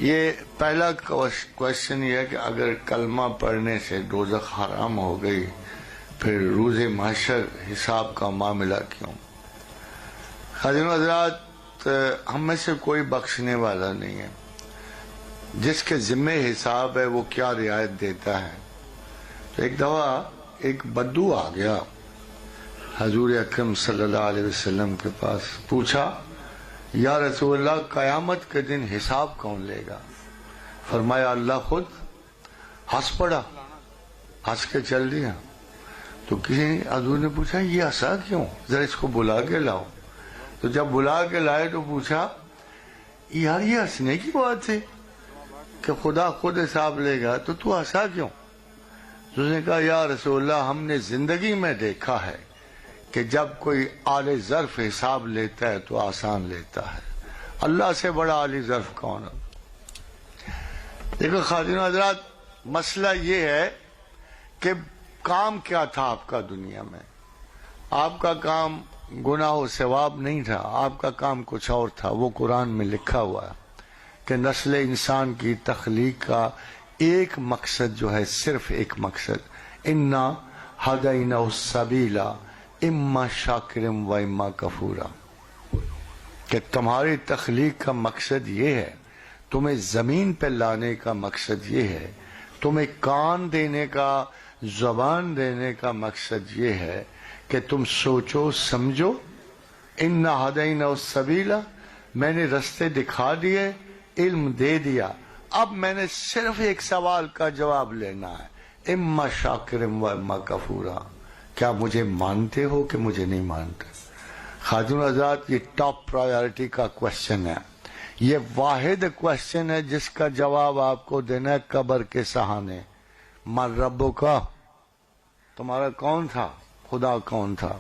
یہ پہلا کوشچن یہ ہے کہ اگر کلمہ پڑھنے سے دوزخ حرام ہو گئی پھر روز محشر حساب کا معاملہ کیوں؟ حضرت حضرات، ہم میں سے کوئی بخشنے والا نہیں ہے. جس کے ذمہ حساب ہے وہ کیا رعایت دیتا ہے. تو ایک دفعہ ایک بدو آ گیا حضور اکرم صلی اللہ علیہ وسلم کے پاس، پوچھا یا رسول اللہ قیامت کے دن حساب کون لے گا؟ فرمایا اللہ خود. ہنس پڑا، ہنس کے چل دیا. تو کسی حضور نے پوچھا یہ ہنسا کیوں، ذرا اس کو بلا کے لاؤ. تو جب بلا کے لائے تو پوچھا یار یہ ہنسنے کی بات ہے کہ خدا خود حساب لے گا، تو ہنسا کیوں؟ تو اس نے کہا یا رسول اللہ ہم نے زندگی میں دیکھا ہے کہ جب کوئی عالی ظرف حساب لیتا ہے تو آسان لیتا ہے. اللہ سے بڑا عالی ظرف کون ہے؟ دیکھو خواتین حضرات، مسئلہ یہ ہے کہ کام کیا تھا آپ کا دنیا میں. آپ کا کام گناہ و ثواب نہیں تھا، آپ کا کام کچھ اور تھا. وہ قرآن میں لکھا ہوا ہے کہ نسل انسان کی تخلیق کا ایک مقصد جو ہے، صرف ایک مقصد، انا ہدینا السبیلا اما شاکرم و اما کفورا، کہ تمہاری تخلیق کا مقصد یہ ہے، تمہیں زمین پہ لانے کا مقصد یہ ہے، تمہیں کان دینے کا، زبان دینے کا مقصد یہ ہے کہ تم سوچو سمجھو. انا ہدینا السبیلا، میں نے رستے دکھا دیے، علم دے دیا، اب میں نے صرف ایک سوال کا جواب لینا ہے، اما شاکرم و اما کفورا، کیا مجھے مانتے ہو کہ مجھے نہیں مانتے؟ خاتون حضرات، یہ ٹاپ پرائیورٹی کا کوشچن ہے. یہ واحد کوشچن ہے جس کا جواب آپ کو دینا ہے قبر کے سہانے. من ربو کا، تمہارا کون تھا، خدا کون تھا.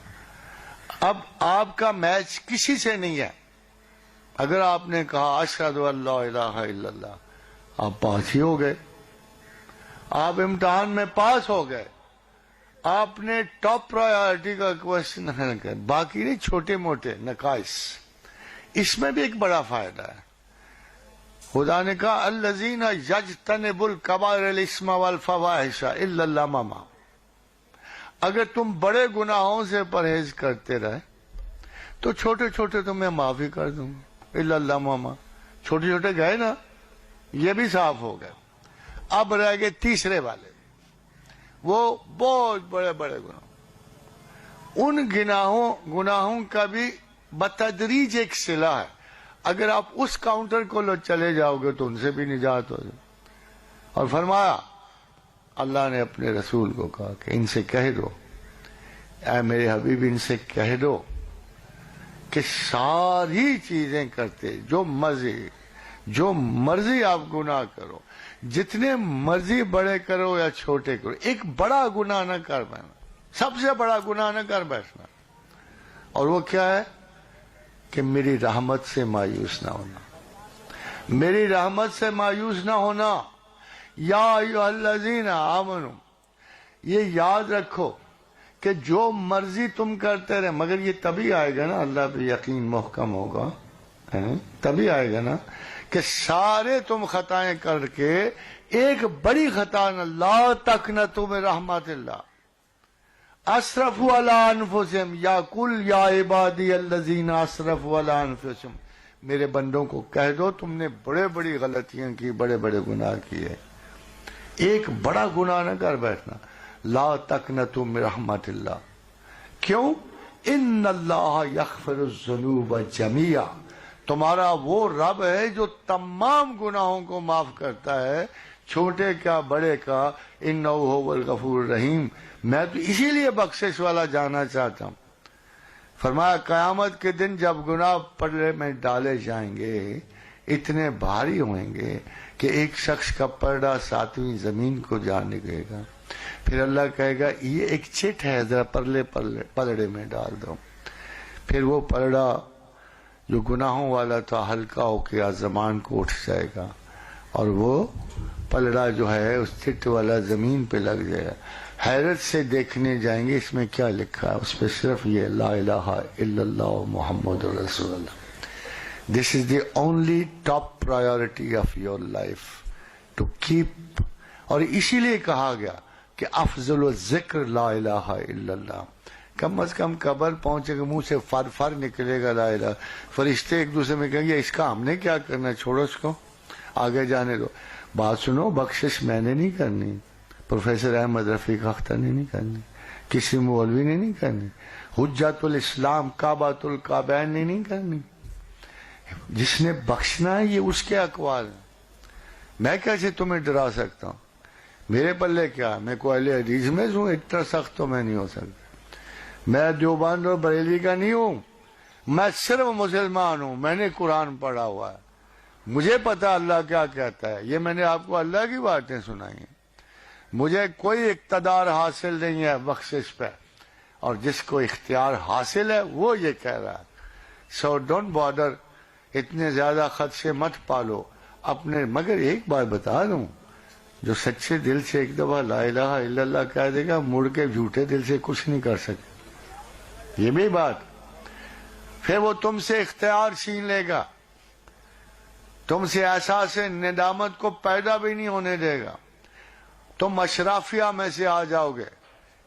اب آپ کا میچ کسی سے نہیں ہے. اگر آپ نے کہا اشہد ان لا الہ الا اللہ، آپ پاس ہی ہو گئے، آپ امتحان میں پاس ہو گئے. آپ نے ٹاپ پرائیورٹی کا کوشچن حل کر، باقی نہیں چھوٹے موٹے نقائص. اس میں بھی ایک بڑا فائدہ ہے. خدا نے کہا الذین یجتنبوا الکبائر الاسم والفواحش الا اللمم. اگر تم بڑے گناہوں سے پرہیز کرتے رہے تو چھوٹے چھوٹے تو میں معافی کر دوں گا. الا اللمم، چھوٹے چھوٹے گئے نا، یہ بھی صاف ہو گئے. اب رہ گئے تیسرے والے، وہ بہت بڑے بڑے گناہ. ان گناہوں کا بھی بتدریج ایک صلہ ہے. اگر آپ اس کاؤنٹر کو چلے جاؤ گے تو ان سے بھی نجات ہو جائے. اور فرمایا اللہ نے اپنے رسول کو کہا کہ ان سے کہہ دو، اے میرے حبیب ان سے کہہ دو کہ ساری چیزیں کرتے جو مرضی آپ گناہ کرو، جتنے مرضی بڑے کرو یا چھوٹے کرو، ایک بڑا گناہ نہ کر بیٹھنا، سب سے بڑا گناہ نہ کر بیٹھنا. اور وہ کیا ہے کہ میری رحمت سے مایوس نہ ہونا. میری رحمت سے مایوس نہ ہونا. یا ایھا الذین آمنو، یہ یاد رکھو کہ جو مرضی تم کرتے رہے، مگر یہ تبھی آئے گا نا، اللہ پہ یقین محکم ہوگا، تبھی آئے گا نا کہ سارے تم خطائیں کر کے ایک بڑی خطا نہ، لا تقنطوا من رحمت اللہ، اسرفوا علی انفسہم، یا قل یا عبادی الذین اسرفوا علی انفسہم، میرے بندوں کو کہہ دو تم نے بڑے بڑی غلطیاں کی، بڑے بڑے گناہ کیے، ایک بڑا گناہ نہ کر بیٹھنا. لا تقنطوا من رحمت اللہ. کیوں؟ ان اللہ یغفر الذنوب جمیعا، تمہارا وہ رب ہے جو تمام گناہوں کو معاف کرتا ہے، چھوٹے کا بڑے کا. انہ هو الغفور الرحیم، میں تو اسی لیے بخشش والا جانا چاہتا ہوں. فرمایا قیامت کے دن جب گناہ پلڑے میں ڈالے جائیں گے اتنے بھاری ہوئیں گے کہ ایک شخص کا پلڑا 7ویں زمین کو جا نکلے گا. پھر اللہ کہے گا یہ ایک چٹ ہے، ذرا پلڑے میں ڈال دو. پھر وہ پلڑا جو گناہوں والا تھا ہلکا ہو کے زمان کو اٹھ جائے گا، اور وہ پلڑا جو ہے اس چٹ والا زمین پہ لگ جائے گا. حیرت سے دیکھنے جائیں گے اس میں کیا لکھا ہے. اس پہ صرف یہ لا الہ الا اللہ محمد رسول اللہ. This is the only top priority of your life to keep. اور اسی لیے کہا گیا کہ افضل الذکر لا الہ الا اللہ. کم از کم قبر پہنچے گا منہ سے فر فر نکلے گا لا الہ. فرشتے ایک دوسرے میں کہیں گے اس کا ہم نے کیا کرنا, چھوڑو اس کو, آگے جانے دو. بات سنو, بخشش میں نے نہیں کرنی, پروفیسر احمد رفیق اختر نے نہیں کرنی, کسی مولوی نے نہیں کرنی, حجت الاسلام کعبۃ الکعبین نے نہیں کرنی. جس نے بخشنا ہے یہ اس کے اقوال ہیں. میں کیسے تمہیں ڈرا سکتا ہوں؟ میرے پلے کیا, میں کوئی اہل حدیث میں ہوں, اتنا سخت تو میں نہیں ہو سکتا. میں دیوبند اور بریلی کا نہیں ہوں, میں صرف مسلمان ہوں. میں نے قرآن پڑھا ہوا ہے, مجھے پتا اللہ کیا کہتا ہے. یہ میں نے آپ کو اللہ کی باتیں سنائی ہیں. مجھے کوئی اقتدار حاصل نہیں ہے بخشش پہ, اور جس کو اختیار حاصل ہے وہ یہ کہہ رہا ہے. سو ڈونٹ بارڈر, اتنے زیادہ خدشے مت پالو اپنے. مگر ایک بات بتا دوں, جو سچے دل سے ایک دفعہ لا الہ الا اللہ کہہ دے گا, مڑ کے جھوٹے دل سے کچھ نہیں کر سکے. یہ بھی بات. پھر وہ تم سے اختیار چھین لے گا, تم سے احساس ندامت کو پیدا بھی نہیں ہونے دے گا. تم اشرافیہ میں سے آ جاؤ گے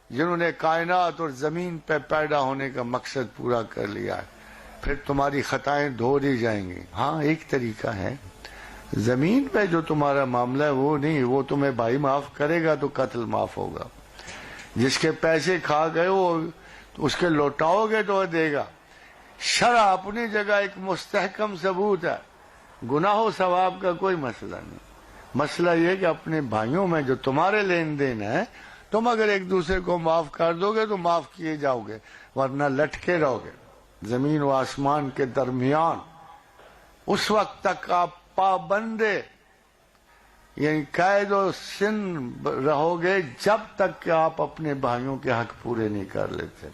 جنہوں نے کائنات اور زمین پہ پیدا ہونے کا مقصد پورا کر لیا ہے. پھر تمہاری خطائیں دھو دی جائیں گی. ہاں ایک طریقہ ہے, زمین پہ جو تمہارا معاملہ ہے وہ نہیں, وہ تمہیں بھائی معاف کرے گا تو قتل معاف ہوگا. جس کے پیسے کھا گئے وہ اس کے لوٹاؤ گے تو دے گا. شرع اپنی جگہ ایک مستحکم ثبوت ہے, گناہ و ثواب کا کوئی مسئلہ نہیں. مسئلہ یہ کہ اپنے بھائیوں میں جو تمہارے لین دین ہے, تم اگر ایک دوسرے کو معاف کر دو گے تو معاف کیے جاؤ گے, ورنہ لٹکے رہو گے زمین و آسمان کے درمیان. اس وقت تک آپ پابندے یعنی قید و سن رہو گے جب تک کہ آپ اپنے بھائیوں کے حق پورے نہیں کر لیتے.